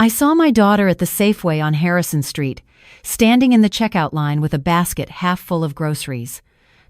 I saw my daughter at the Safeway on Harrison Street, standing in the checkout line with a basket half full of groceries.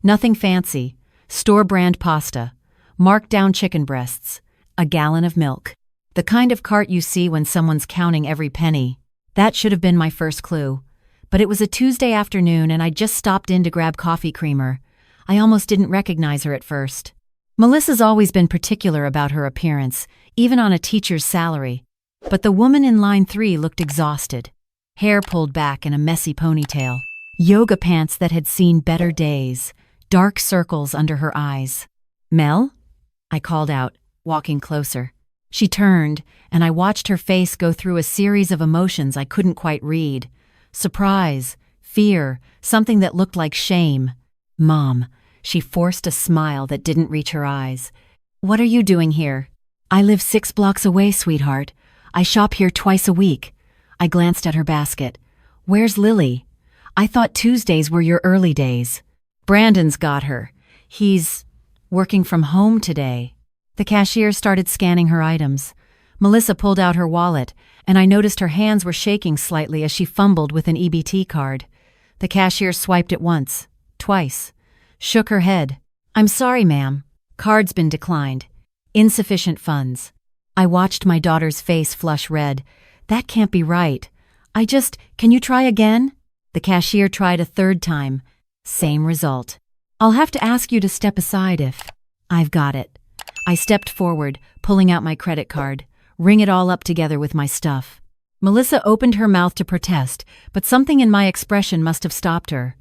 Nothing fancy, store-brand pasta, marked-down chicken breasts, a gallon of milk. The kind of cart you see when someone's counting every penny. That should have been my first clue. But it was a Tuesday afternoon and I just stopped in to grab coffee creamer. I almost didn't recognize her at first. Melissa's always been particular about her appearance, even on a teacher's salary. But the woman in line 3 looked exhausted. Hair pulled back in a messy ponytail. Yoga pants that had seen better days. Dark circles under her eyes. "Mel?" I called out, walking closer. She turned, and I watched her face go through a series of emotions I couldn't quite read. Surprise, fear, something that looked like shame. "Mom." She forced a smile that didn't reach her eyes. "What are you doing here?" "I live 6 blocks away, sweetheart. I shop here twice a week." I glanced at her basket. "Where's Lily?" "I thought Tuesdays were your early days." "Brandon's got her. He's working from home today." The cashier started scanning her items. Melissa pulled out her wallet, and I noticed her hands were shaking slightly as she fumbled with an EBT card. The cashier swiped it once, twice, shook her head. "I'm sorry, ma'am. Card's been declined. Insufficient funds." I watched my daughter's face flush red. "That can't be right. Can you try again?" The cashier tried a third time. Same result. "I'll have to ask you to step aside if..." "I've got it." I stepped forward, pulling out my credit card. "Ring it all up together with my stuff." Melissa opened her mouth to protest, but something in my expression must have stopped her.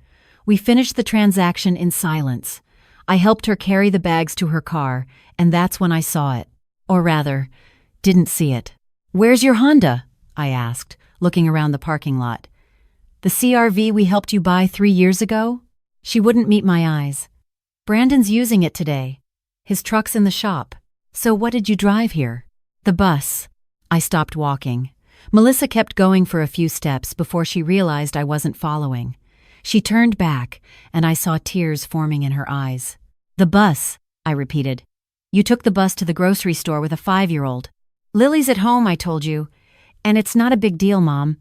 We finished the transaction in silence. I helped her carry the bags to her car, and that's when I saw it. Or rather, didn't see it. "Where's your Honda?" I asked, looking around the parking lot. "The CRV we helped you buy 3 years ago?" She wouldn't meet my eyes. "Brandon's using it today. His truck's in the shop." "So what did you drive here?" "The bus." I stopped walking. Melissa kept going for a few steps before she realized I wasn't following. She turned back, and I saw tears forming in her eyes. "The bus," I repeated. "You took the bus to the grocery store with a 5-year-old. Lily's at home, I told you. And it's not a big deal, Mom.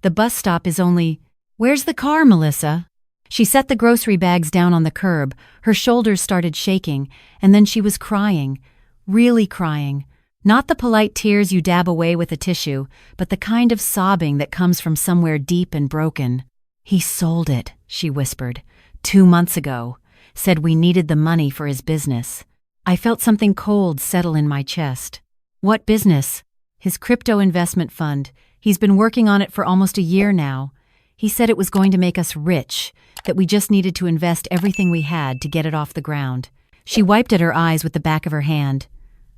The bus stop is only..." "Where's the car, Melissa?" She set the grocery bags down on the curb, her shoulders started shaking, and then she was crying. Really crying. Not the polite tears you dab away with a tissue, but the kind of sobbing that comes from somewhere deep and broken. "He sold it," she whispered. 2 months ago. Said we needed the money for his business. I felt something cold settle in my chest. "What business?" "His crypto investment fund. He's been working on it for almost a year now. He said it was going to make us rich, that we just needed to invest everything we had to get it off the ground." She wiped at her eyes with the back of her hand.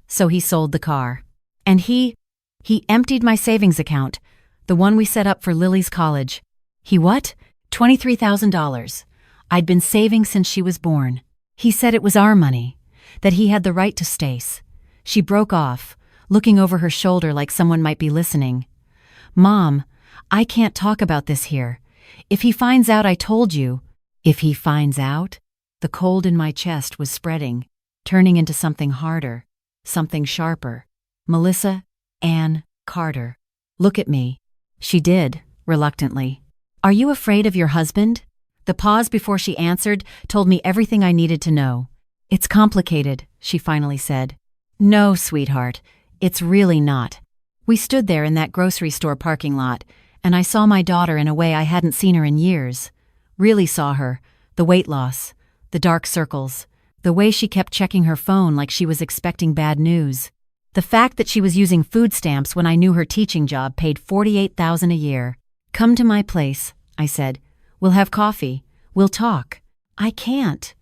"So he sold the car. And he emptied my savings account, the one we set up for Lily's college." "He what?" $23,000. I'd been saving since she was born. He said it was our money, that he had the right to Stace." She broke off, looking over her shoulder like someone might be listening. "Mom, I can't talk about this here. If he finds out I told you..." "If he finds out?" The cold in my chest was spreading, turning into something harder, something sharper. "Melissa Ann Carter, look at me." She did, reluctantly. "Are you afraid of your husband?" The pause before she answered told me everything I needed to know. "It's complicated," she finally said. "No, sweetheart, it's really not." We stood there in that grocery store parking lot, and I saw my daughter in a way I hadn't seen her in years. Really saw her, the weight loss, the dark circles, the way she kept checking her phone like she was expecting bad news. The fact that she was using food stamps when I knew her teaching job paid $48,000 a year. "Come to my place," I said. "We'll have coffee. We'll talk." "I can't.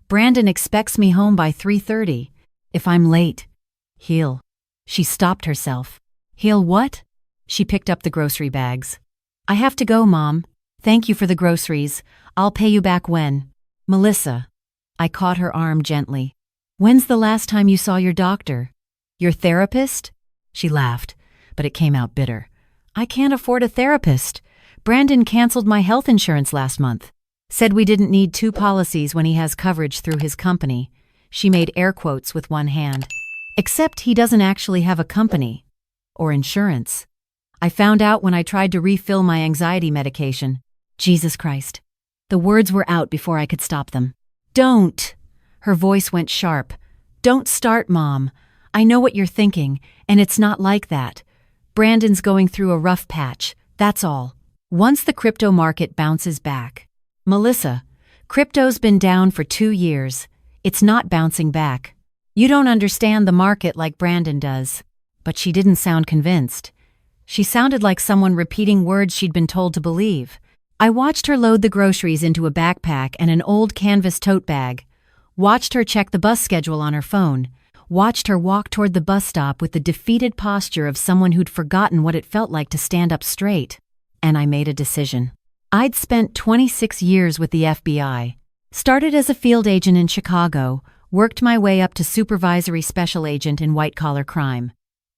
Brandon expects me home by 3:30. If I'm late, he'll..." She stopped herself. "He'll what?" She picked up the grocery bags. "I have to go, Mom. Thank you for the groceries. I'll pay you back when..." "Melissa." I caught her arm gently. "When's the last time you saw your doctor?" "Your therapist?" She laughed, but it came out bitter. "I can't afford a therapist. Brandon canceled my health insurance last month. Said we didn't need 2 policies when he has coverage through his company." She made air quotes with one hand. "Except he doesn't actually have a company. Or insurance." I found out when I tried to refill my anxiety medication. Jesus Christ. The words were out before I could stop them. Don't! Her voice went sharp. Don't start, Mom. I know what you're thinking, and it's not like that. Brandon's going through a rough patch, that's all. Once the crypto market bounces back. Melissa, crypto's been down for 2 years. It's not bouncing back. You don't understand the market like Brandon does. But she didn't sound convinced. She sounded like someone repeating words she'd been told to believe. I watched her load the groceries into a backpack and an old canvas tote bag. Watched her check the bus schedule on her phone. Watched her walk toward the bus stop with the defeated posture of someone who'd forgotten what it felt like to stand up straight. And I made a decision. I'd spent 26 years with the FBI. Started as a field agent in Chicago, worked my way up to supervisory special agent in white-collar crime.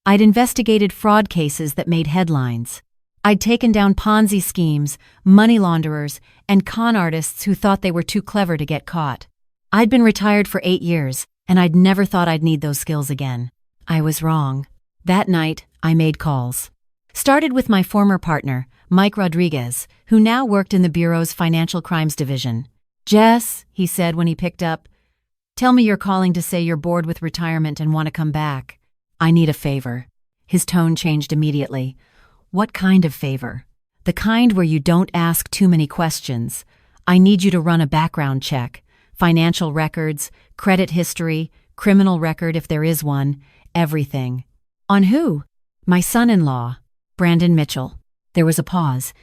I'd investigated fraud cases that made headlines. I'd taken down Ponzi schemes, money launderers, and con artists who thought they were too clever to get caught. I'd been retired for 8 years, and I'd never thought I'd need those skills again. I was wrong. That night, I made calls. Started with my former partner, Mike Rodriguez, who now worked in the Bureau's Financial Crimes Division. Jess, he said when he picked up, tell me you're calling to say you're bored with retirement and want to come back. I need a favor. His tone changed immediately. What kind of favor? The kind where you don't ask too many questions. I need you to run a background check. Financial records, credit history, criminal record if there is one, everything. On who? My son-in-law, Brandon Mitchell. There was a pause.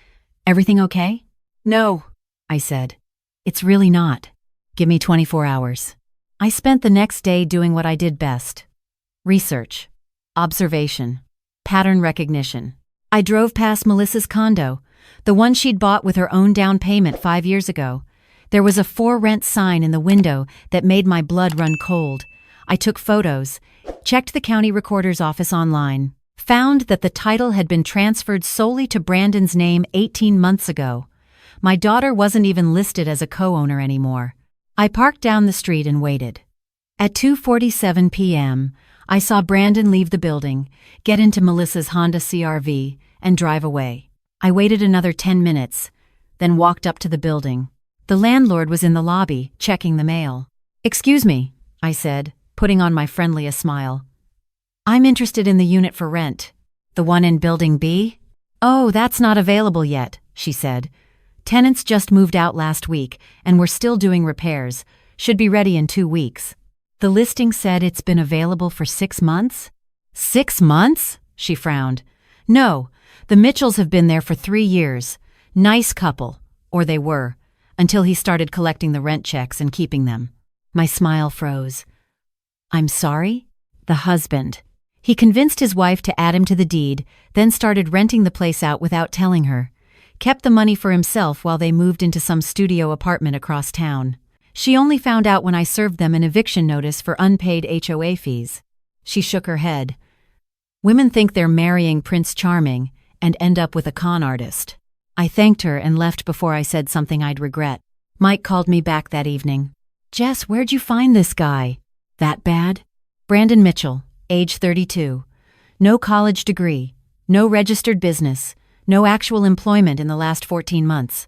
Everything okay? No, I said. It's really not. Give me 24 hours. I spent the next day doing what I did best. Research, observation, pattern recognition. I drove past Melissa's condo, the one she'd bought with her own down payment 5 years ago. There was a for rent sign in the window that made my blood run cold. I took photos, checked the county recorder's office online, found that the title had been transferred solely to Brandon's name 18 months ago. My daughter wasn't even listed as a co-owner anymore. I parked down the street and waited. At 2:47 p.m., I saw Brandon leave the building, get into Melissa's Honda CR-V, and drive away. I waited another 10 minutes, then walked up to the building. The landlord was in the lobby, checking the mail. Excuse me, I said, putting on my friendliest smile. I'm interested in the unit for rent. The one in Building B? Oh, that's not available yet, she said. Tenants just moved out last week, and we're still doing repairs. Should be ready in 2 weeks. The listing said it's been available for 6 months? 6 months? She frowned. No, the Mitchells have been there for 3 years. Nice couple, or they were, until he started collecting the rent checks and keeping them. My smile froze. I'm sorry? The husband. He convinced his wife to add him to the deed, then started renting the place out without telling her. Kept the money for himself while they moved into some studio apartment across town. She only found out when I served them an eviction notice for unpaid HOA fees. She shook her head. Women think they're marrying Prince Charming and end up with a con artist. I thanked her and left before I said something I'd regret. Mike called me back that evening. Jess, where'd you find this guy? That bad? Brandon Mitchell, age 32. No college degree, no registered business, no actual employment in the last 14 months.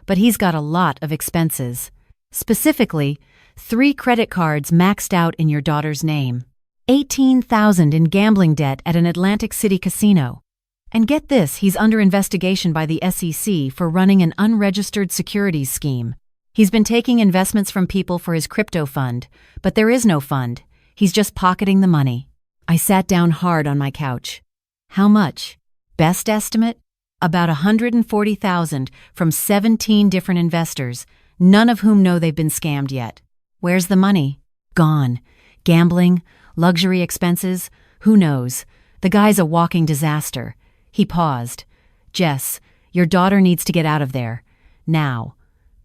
But he's got a lot of expenses. Specifically, 3 credit cards maxed out in your daughter's name. $18,000 in gambling debt at an Atlantic City casino. And get this, he's under investigation by the SEC for running an unregistered securities scheme. He's been taking investments from people for his crypto fund, but there is no fund. He's just pocketing the money. I sat down hard on my couch. How much? Best estimate? About $140,000 from 17 different investors, none of whom know they've been scammed yet. Where's the money? Gone. Gambling? Luxury expenses? Who knows? The guy's a walking disaster. He paused. Jess, your daughter needs to get out of there. Now.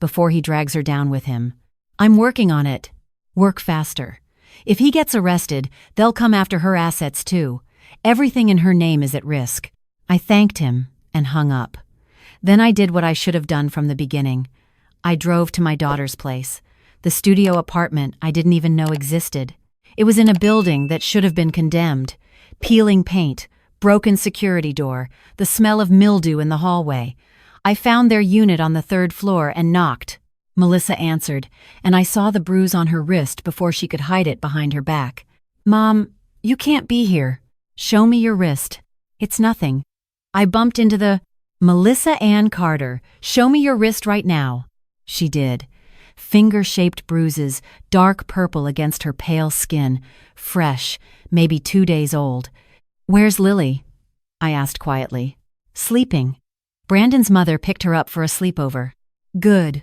Before he drags her down with him. I'm working on it. Work faster. If he gets arrested, they'll come after her assets too. Everything in her name is at risk. I thanked him and hung up. Then I did what I should have done from the beginning. I drove to my daughter's place, the studio apartment I didn't even know existed. It was in a building that should have been condemned. Peeling paint, Broken security door, the smell of mildew in the hallway. I found their unit on the third floor and knocked. Melissa answered, and I saw the bruise on her wrist before she could hide it behind her back. "Mom, you can't be here. Show me your wrist." "It's nothing." I bumped into the Melissa Ann Carter. "Show me your wrist right now." She did. Finger-shaped bruises, dark purple against her pale skin, fresh, maybe 2 days old. "Where's Lily?" I asked quietly. "Sleeping." Brandon's mother picked her up for a sleepover. "Good."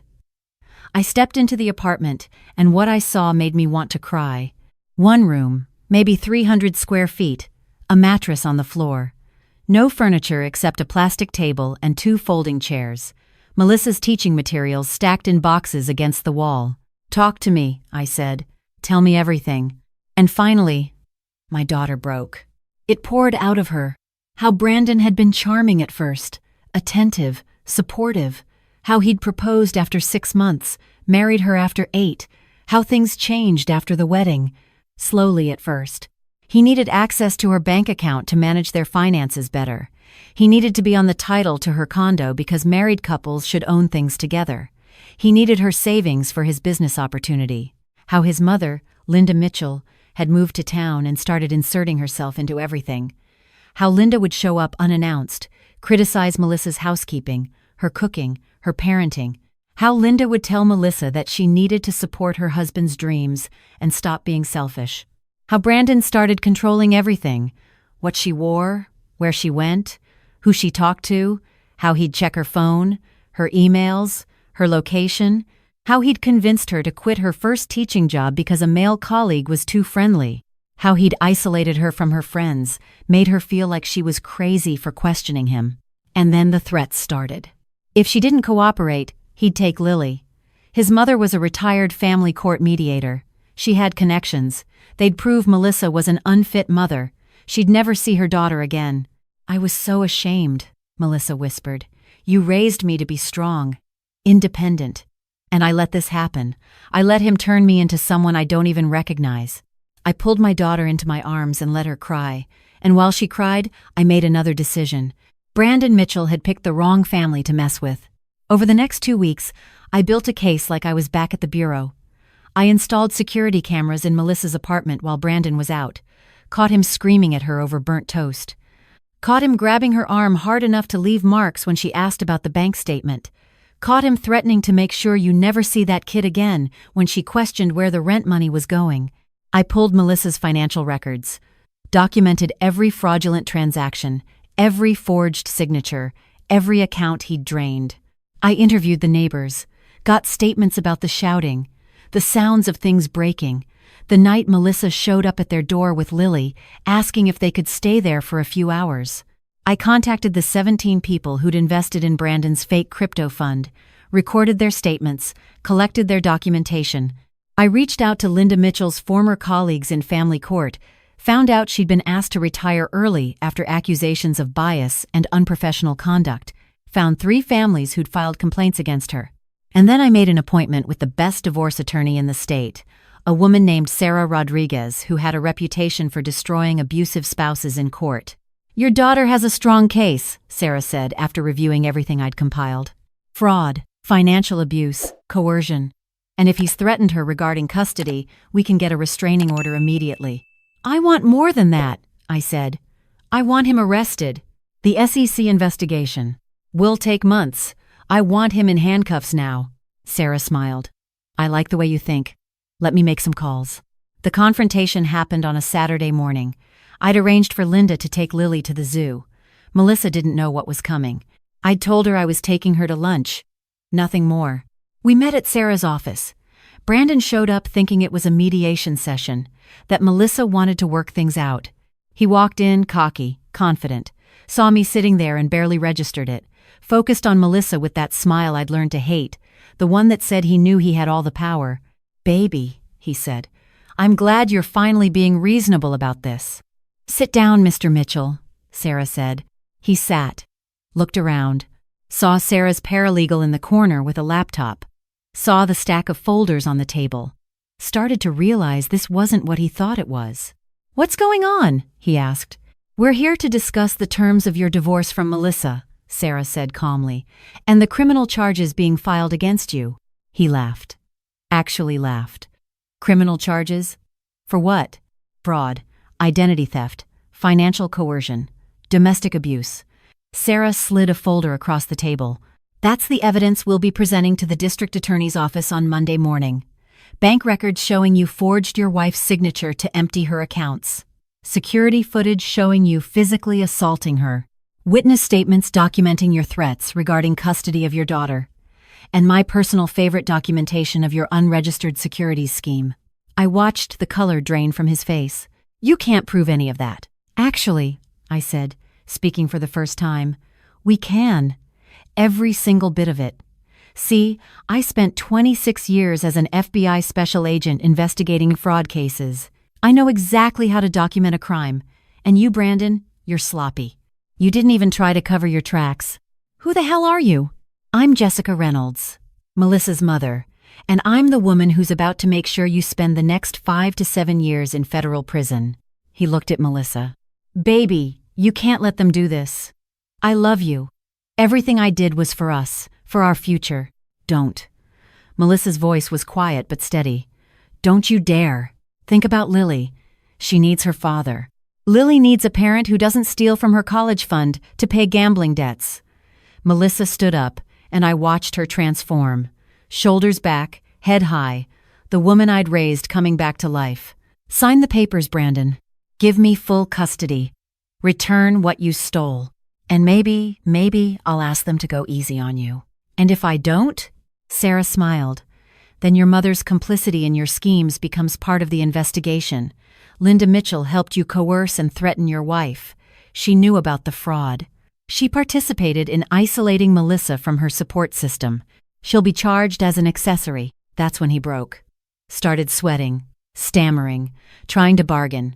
I stepped into the apartment, and what I saw made me want to cry. One room, maybe 300 square feet, a mattress on the floor. No furniture except a plastic table and 2 folding chairs. Melissa's teaching materials stacked in boxes against the wall. "Talk to me," I said. "Tell me everything." And finally, my daughter broke. It poured out of her. How Brandon had been charming at first, attentive, supportive. How he'd proposed after 6 months, married her after 8. How things changed after the wedding. Slowly at first. He needed access to her bank account to manage their finances better. He needed to be on the title to her condo because married couples should own things together. He needed her savings for his business opportunity. How his mother, Linda Mitchell, had moved to town and started inserting herself into everything. How Linda would show up unannounced, criticize Melissa's housekeeping, her cooking, her parenting. How Linda would tell Melissa that she needed to support her husband's dreams and stop being selfish. How Brandon started controlling everything. What she wore, where she went, who she talked to, how he'd check her phone, her emails, her location. How he'd convinced her to quit her first teaching job because a male colleague was too friendly. How he'd isolated her from her friends, made her feel like she was crazy for questioning him. And then the threats started. If she didn't cooperate, he'd take Lily. His mother was a retired family court mediator. She had connections. They'd prove Melissa was an unfit mother. She'd never see her daughter again. "I was so ashamed," Melissa whispered. "You raised me to be strong, independent. And I let this happen. I let him turn me into someone I don't even recognize." I pulled my daughter into my arms and let her cry. And while she cried, I made another decision. Brandon Mitchell had picked the wrong family to mess with. Over the next 2 weeks, I built a case like I was back at the bureau. I installed security cameras in Melissa's apartment while Brandon was out. Caught him screaming at her over burnt toast. Caught him grabbing her arm hard enough to leave marks when she asked about the bank statement. Caught him threatening to make sure you never see that kid again when she questioned where the rent money was going. I pulled Melissa's financial records. Documented every fraudulent transaction, every forged signature, every account he'd drained. I interviewed the neighbors, got statements about the shouting, the sounds of things breaking, the night Melissa showed up at their door with Lily, asking if they could stay there for a few hours. I contacted the 17 people who'd invested in Brandon's fake crypto fund, recorded their statements, collected their documentation. I reached out to Linda Mitchell's former colleagues in family court, found out she'd been asked to retire early after accusations of bias and unprofessional conduct, found 3 families who'd filed complaints against her. And then I made an appointment with the best divorce attorney in the state, a woman named Sarah Rodriguez who had a reputation for destroying abusive spouses in court. "Your daughter has a strong case," Sarah said after reviewing everything I'd compiled. "Fraud, financial abuse, coercion. And if he's threatened her regarding custody, we can get a restraining order immediately." "I want more than that," I said. "I want him arrested. The SEC investigation will take months. I want him in handcuffs now." Sarah smiled. "I like the way you think. Let me make some calls." The confrontation happened on a Saturday morning. I'd arranged for Linda to take Lily to the zoo. Melissa didn't know what was coming. I'd told her I was taking her to lunch. Nothing more. We met at Sarah's office. Brandon showed up thinking it was a mediation session, that Melissa wanted to work things out. He walked in, cocky, confident, saw me sitting there and barely registered it, focused on Melissa with that smile I'd learned to hate, the one that said he knew he had all the power. "Baby," he said, "I'm glad you're finally being reasonable about this." "Sit down, Mr. Mitchell," Sarah said. He sat, looked around, saw Sarah's paralegal in the corner with a laptop, saw the stack of folders on the table, started to realize this wasn't what he thought it was. "What's going on?" he asked. We're here to discuss the terms of your divorce from Melissa, Sarah said calmly, and the criminal charges being filed against you. He laughed. Actually laughed. Criminal charges? For what? Fraud, identity theft, financial coercion, domestic abuse. Sarah slid a folder across the table. That's the evidence we'll be presenting to the district attorney's office on Monday morning. Bank records showing you forged your wife's signature to empty her accounts. Security footage showing you physically assaulting her. Witness statements documenting your threats regarding custody of your daughter. And my personal favorite documentation of your unregistered securities scheme. I watched the color drain from his face. You can't prove any of that. Actually, I said, speaking for the first time, we can. Every single bit of it. See, I spent 26 years as an FBI special agent investigating fraud cases. I know exactly how to document a crime. And you, Brandon, you're sloppy. You didn't even try to cover your tracks. Who the hell are you? I'm Jessica Reynolds, Melissa's mother, and I'm the woman who's about to make sure you spend the next 5 to 7 years in federal prison. He looked at Melissa. Baby, you can't let them do this. I love you. Everything I did was for us, for our future. Don't. Melissa's voice was quiet but steady. Don't you dare. Think about Lily. She needs her father. Lily needs a parent who doesn't steal from her college fund to pay gambling debts. Melissa stood up, and I watched her transform. Shoulders back, head high, the woman I'd raised coming back to life. Sign the papers, Brandon. Give me full custody. Return what you stole. And maybe I'll ask them to go easy on you. And if I don't, Sarah smiled, then your mother's complicity in your schemes becomes part of the investigation. Linda Mitchell helped you coerce and threaten your wife. She knew about the fraud. She participated in isolating Melissa from her support system. She'll be charged as an accessory. That's when he broke. Started sweating, stammering, trying to bargain.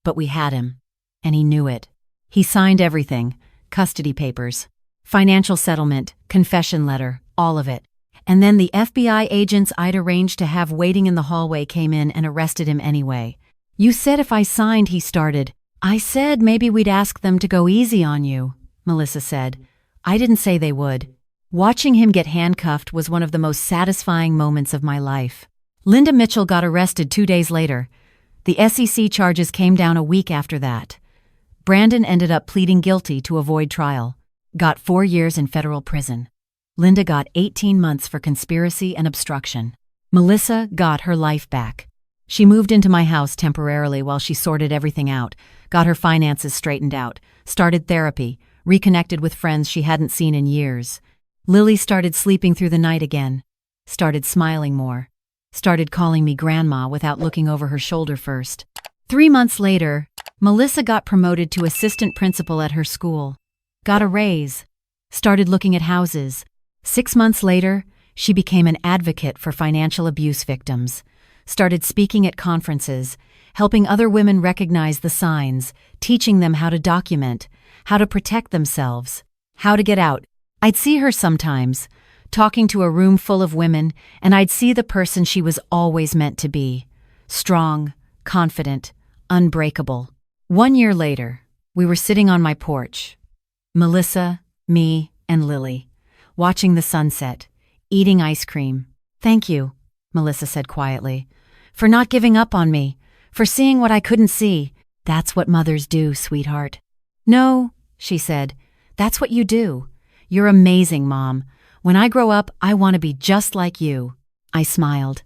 But we had him. And he knew it. He signed everything. Custody papers, financial settlement, confession letter, all of it. And then the FBI agents I'd arranged to have waiting in the hallway came in and arrested him anyway. You said if I signed, he started. I said maybe we'd ask them to go easy on you, Melissa said. I didn't say they would. Watching him get handcuffed was one of the most satisfying moments of my life. Linda Mitchell got arrested 2 days later. The SEC charges came down a week after that. Brandon ended up pleading guilty to avoid trial. Got 4 years in federal prison. Linda got 18 months for conspiracy and obstruction. Melissa got her life back. She moved into my house temporarily while she sorted everything out, got her finances straightened out, started therapy, reconnected with friends she hadn't seen in years. Lily started sleeping through the night again, started smiling more, started calling me grandma without looking over her shoulder first. 3 months later, Melissa got promoted to assistant principal at her school, got a raise, started looking at houses. 6 months later, she became an advocate for financial abuse victims, started speaking at conferences, helping other women recognize the signs, teaching them how to document, how to protect themselves, how to get out. I'd see her sometimes, talking to a room full of women, and I'd see the person she was always meant to be, strong, confident, unbreakable. 1 year later, we were sitting on my porch, Melissa, me, and Lily, watching the sunset, eating ice cream. Thank you, Melissa said quietly, for not giving up on me, for seeing what I couldn't see. That's what mothers do, sweetheart. No, she said, that's what you do. You're amazing, Mom. When I grow up, I want to be just like you. I smiled.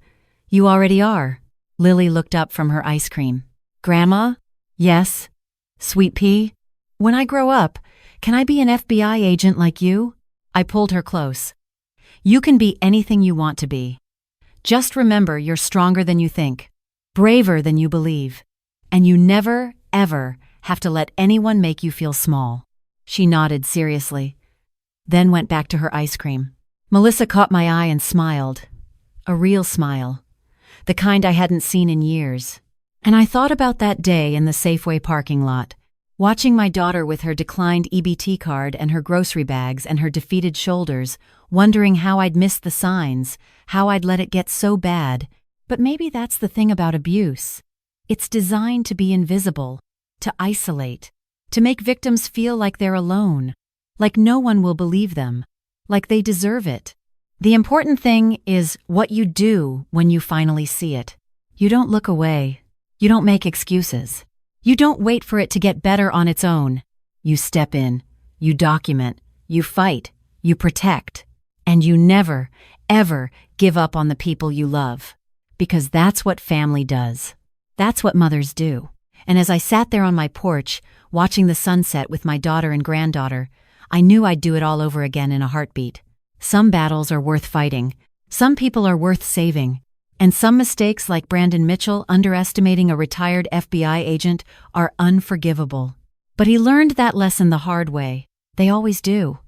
You already are. Lily looked up from her ice cream. Grandma? Yes. Sweet pea? When I grow up, can I be an FBI agent like you? I pulled her close. You can be anything you want to be. Just remember you're stronger than you think, braver than you believe, and you never, ever have to let anyone make you feel small. She nodded seriously, then went back to her ice cream. Melissa caught my eye and smiled. A real smile. The kind I hadn't seen in years. And I thought about that day in the Safeway parking lot, watching my daughter with her declined EBT card and her grocery bags and her defeated shoulders, wondering how I'd missed the signs, how I'd let it get so bad. But maybe that's the thing about abuse. It's designed to be invisible, to isolate, to make victims feel like they're alone, like no one will believe them, like they deserve it. The important thing is what you do when you finally see it. You don't look away. You don't make excuses. You don't wait for it to get better on its own. You step in, you document, you fight, you protect, and you never, ever give up on the people you love. Because that's what family does. That's what mothers do. And as I sat there on my porch, watching the sunset with my daughter and granddaughter, I knew I'd do it all over again in a heartbeat. Some battles are worth fighting. Some people are worth saving. And some mistakes, like Brandon Mitchell underestimating a retired FBI agent, are unforgivable. But he learned that lesson the hard way. They always do.